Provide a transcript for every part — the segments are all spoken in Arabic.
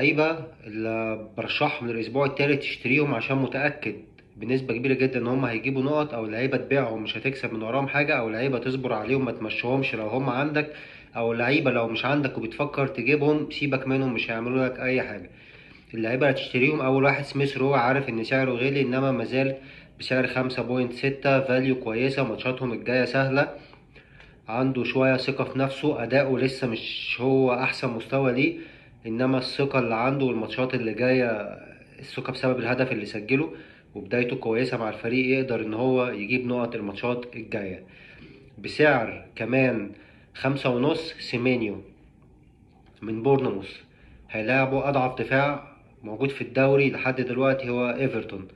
اللعيبة اللي برشحهم للأسبوع التالت تشتريهم عشان متأكد بنسبة كبيرة جدا إن هم هيجيبوا نقط، أو لعيبة تبيعهم مش هتكسب من وراهم حاجة، أو لعيبة تصبر عليهم ما تمشيهمش لو هم عندك، أو لعيبة لو مش عندك وبتفكر تجيبهم سيبك منهم مش هيعملوا لك أي حاجة. اللعيبة اللي هتشتريهم أول واحد سميث رو، عارف إن سعره غالي إنما مازال بسعر 5.6، فاليو كويسة، ماتشاتهم الجاية سهلة، عنده شوية ثقة في نفسه، أداؤه لسه مش هو أحسن مستوى ليه، إنما الثقة اللي عنده والماتشات اللي جاية، الثقة بسبب الهدف اللي سجله وبدايته كويسة مع الفريق، يقدر إن هو يجيب نقط الماتشات الجاية. بسعر كمان 5.5 سيمينيو من بورنموث، هيلاعبوا أضعف دفاع موجود في الدوري لحد دلوقتي هو إيفرتون،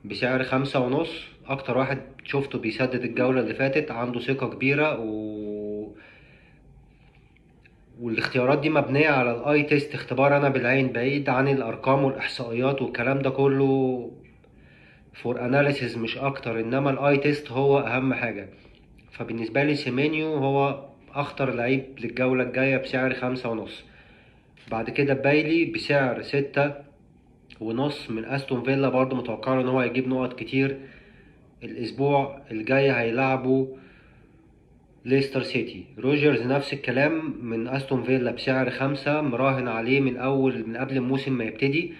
بسعر 5.5. أكتر واحد شفته بيسدد الجولة اللي فاتت، عنده ثقة كبيرة والاختيارات دي مبنية على الاي تيست، اختبار انا بالعين بعيد عن الارقام والاحصائيات والكلام ده كله، فور اناليسيز مش اكتر، انما الاي تيست هو اهم حاجة. فبالنسبة لي سيمينيو هو اخطر لعيب للجولة الجاية بسعر 5.5. بعد كده بايلي بسعر 6.5 من استون فيلا، برضو متوقع ان هو هيجيب نقط كتير. الاسبوع الجاي هيلعبوا ليستر سيتي. روجرز نفس الكلام من استون فيلا بسعر 5، مراهن عليه من قبل الموسم ما يبتدي،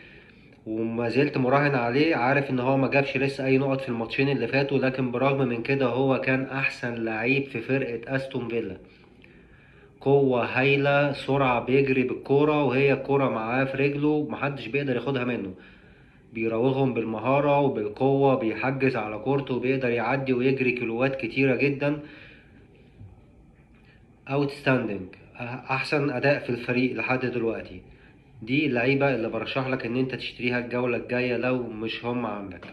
وما زلت مراهن عليه، عارف ان هو ما جابش لسه اي نقط في الماتشين اللي فاتوا، لكن برغم من كده هو كان احسن لعيب في فرقة استون فيلا. قوة هايلة، سرعة، بيجري بالكورة وهي الكورة معاه في رجله محدش بيقدر ياخدها منه، بيراوغهم بالمهارة وبالقوة، بيحجز على كورته وبيقدر يعدي ويجري كيلوات كتيرة جدا. اوتستاندينج، احسن اداء في الفريق لحد دلوقتي. دي اللعيبة اللي برشح لك ان انت تشتريها الجولة الجاية لو مش هم عندك.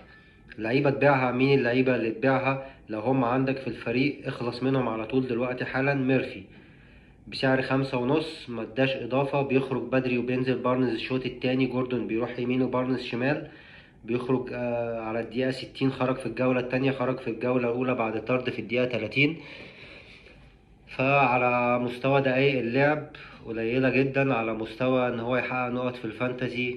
لعيبة تبيعها، مين اللعيبة اللي تبيعها لو هم عندك في الفريق؟ اخلص منهم على طول دلوقتي حالا. ميرفي بسعر 5.5، مداش اضافة، بيخرج بدري وبينزل بارنز الشوط التاني، جوردون بيروح يمين وبارنز شمال، بيخرج على الدقيقة 60، خرج في الجولة التانية، خرج في الجولة الأولى بعد طرد في الدقيقة 30. فعلى مستوى دقايق اللعب قليلة جدا، على مستوى ان هو يحقق نقط في الفانتازي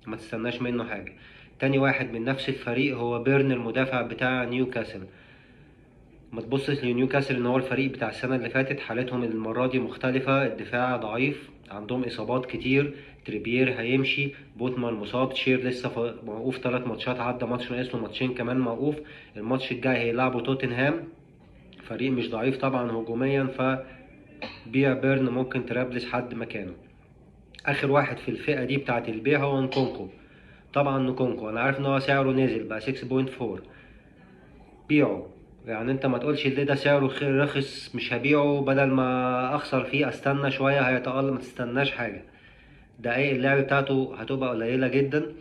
ما تستناش منه حاجة. تاني واحد من نفس الفريق هو بيرن المدافع بتاع نيوكاسل. ما تبصش لنيوكاسل ان هو الفريق بتاع السنة اللي فاتت، حالتهم المرة دي مختلفة، الدفاع ضعيف، عندهم اصابات كتير، تريبير هيمشي، بوتمان مصاب، تشير لسه موقوف 3 ماتشات، عدى ماتش ناقص له ماتشين كمان موقوف. الماتش الجاي هيلعبوا توتنهام، فريق مش ضعيف طبعا هجوميا، بيع بيرن ممكن ترابلس حد مكانه. اخر واحد في الفئة دي بتاعت البيع هو نكونكو. طبعا نكونكو انا عارف ان هو سعره نزل بقى 6.4، بيعه. يعني انت ما تقولش اللي ده سعره رخص مش هبيعه، بدل ما اخسر فيه استنى شوية هيتألم، ما تستناش حاجة. دقايق اللعب بتاعته هتبقى قليلة جدا.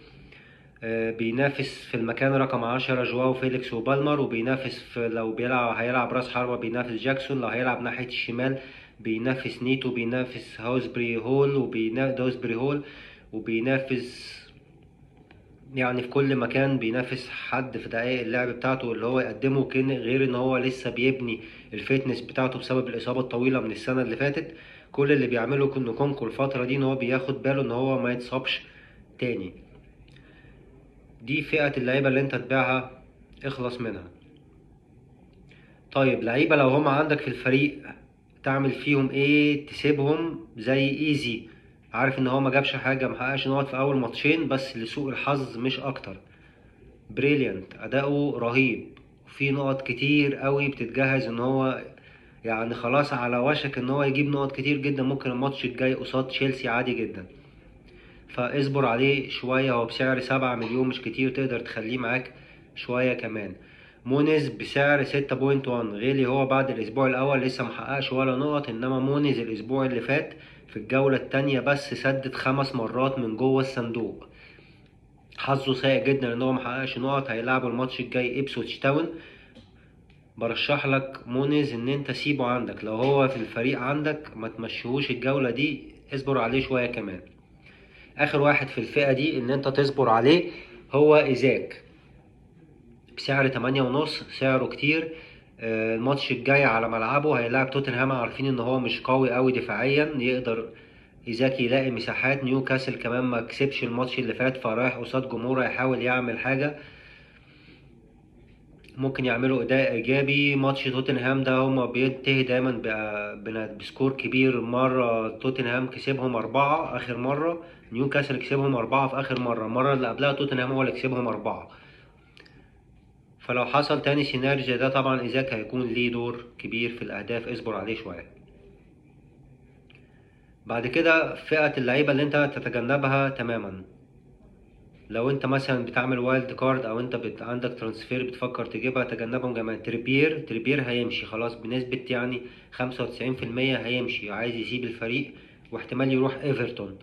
بينافس في المكان رقم 10 جواو فيليكس وبالمر، وبينافس في لو هيلعب راس حربة بينافس جاكسون، لو هيلعب ناحية الشمال بينافس نيتو، بينافس هاوسبري هول، وبينافس يعني في كل مكان بينافس حد في دقايق اللعب بتاعته اللي هو يقدمه، غير ان هو لسه بيبني الفيتنس بتاعته بسبب الإصابة الطويلة من السنة اللي فاتت. كل اللي بيعمله كونكو الفترة دي ان هو بياخد باله ان هو ما يتصابش تاني. دي فئة اللعيبة اللي انت تبيعها، اخلص منها. طيب لعيبة لو هم عندك في الفريق تعمل فيهم ايه؟ تسيبهم زي ايزي، عارف ان هو ما جابش حاجة، محققش نقط في اول ماتشين بس لسوء الحظ مش اكتر. بريليانت، اداؤه رهيب، في نقط كتير قوي بتتجهز ان هو يعني خلاص على وشك ان هو يجيب نقط كتير جدا، ممكن الماتش الجاي قصاد تشيلسي عادي جدا، فاصبر عليه شوية. هو بسعر 7 مليون مش كتير، تقدر تخليه معاك شوية كمان. مونيز بسعر 6.1 غالي، هو بعد الاسبوع الاول لسه محققش ولا نقط، انما مونيز الاسبوع اللي فات في الجولة التانية بس سدد 5 مرات من جوه الصندوق. حظه سيء جدا ان هو محققش نقط. هيلعبوا الماتش الجاي ابسوتش تاون. برشح لك مونيز ان انت سيبه عندك، لو هو في الفريق عندك ما تمشيهوش الجولة دي، اصبر عليه شوية كمان. اخر واحد في الفئة دي ان انت تصبر عليه هو ايزاك بسعر 8.5، سعره كتير. الماتش الجاي على ملعبه هيلاعب توتنهام، عارفين ان هو مش قوي قوي دفاعيا، يقدر ايزاكي يلاقي مساحات. نيوكاسل كمان ما كسبش الماتش اللي فات، فرايح قصاد جمهور هيحاول يعمل حاجة، ممكن يعملوا اداء ايجابي. ماتش توتنهام ده هما بينتهي دايما بسكور كبير. مرة توتنهام كسبهم 4 اخر مرة، نيوكاسل كسبهم 4 في اخر مرة، المرة اللي قبلها توتنهام هو اللي كسبهم 4. فلو حصل تاني سيناريو ده طبعا ايزاك هيكون ليه دور كبير في الاهداف، اصبر عليه شوية. بعد كده فئة اللعيبة اللي انت تتجنبها تماما. لو انت مثلا بتعمل وايلد كارد او انت عندك ترانسفير بتفكر تجيبها، تجنبهم جميعا. تريبير هيمشي خلاص بنسبة يعني 95% هيمشي، عايز يسيب الفريق واحتمال يروح ايفرتون.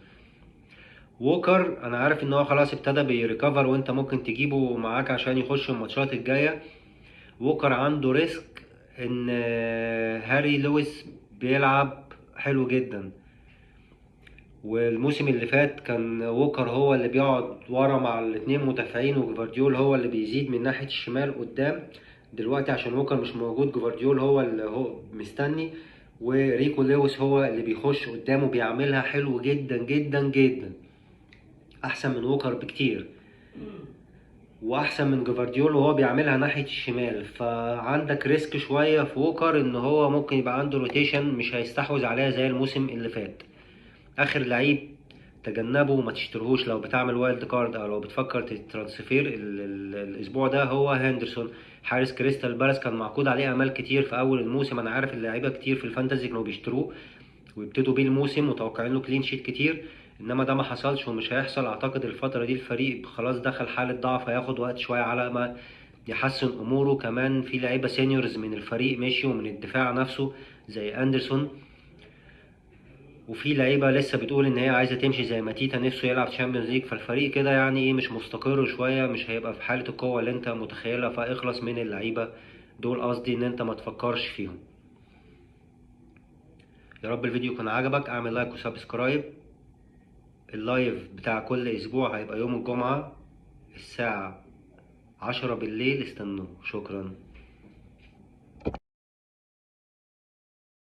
ووكر انا عارف ان هو خلاص ابتدى بيريكفر وانت ممكن تجيبه معاك عشان يخش الماتشات الجاية. ووكر عنده ريسك ان هاري لويس بيلعب حلو جدا، والموسم اللي فات كان ووكر هو اللي بيقعد ورا مع الاتنين مدافعين، وجفارديول هو اللي بيزيد من ناحية الشمال قدام. دلوقتي عشان ووكر مش موجود، جفارديول هو اللي هو مستني، وريكو لويس هو اللي بيخش قدامه بيعملها حلو جدا جدا جدا، احسن من ووكر بكتير، واحسن من جفارديول وهو بيعملها ناحية الشمال. فعندك ريسك شوية في ووكر ان هو ممكن يبقى عنده روتيشن مش هيستحوذ عليها زي الموسم اللي فات. اخر لعيب تجنبه وما تشترهوش لو بتعمل وايلد كارد او لو بتفكر تترانسفير الاسبوع ده هو هندرسون، حارس كريستال بالاس. كان معقود عليه امال كتير في اول الموسم، انا عارف اللعيبه كتير في الفانتازي كانوا بيشتروه ويبتدوا بيه الموسم متوقعين له كلين شيت كتير، انما ده ما حصلش ومش هيحصل. اعتقد الفتره دي الفريق خلاص دخل حاله ضعف، هياخد وقت شويه على ما يحسن اموره. كمان في لعيبه سينيورز من الفريق مشيوا من الدفاع نفسه زي اندرسون، وفي لعيبه لسه بتقول ان هي عايزه تمشي زي ماتيتا نفسه يلعب تشامبيونز ليج. فالفريق كده يعني ايه مش مستقر شويه، مش هيبقى في حاله القوه اللي انت متخيلها. فاخلص من اللعيبه دول، قصدي ان انت ما تفكرش فيهم. يا رب الفيديو يكون عجبك، اعمل لايك وسبسكرايب. اللايف بتاع كل اسبوع هيبقى يوم الجمعه الساعه 10 بالليل، استنوه. شكرا.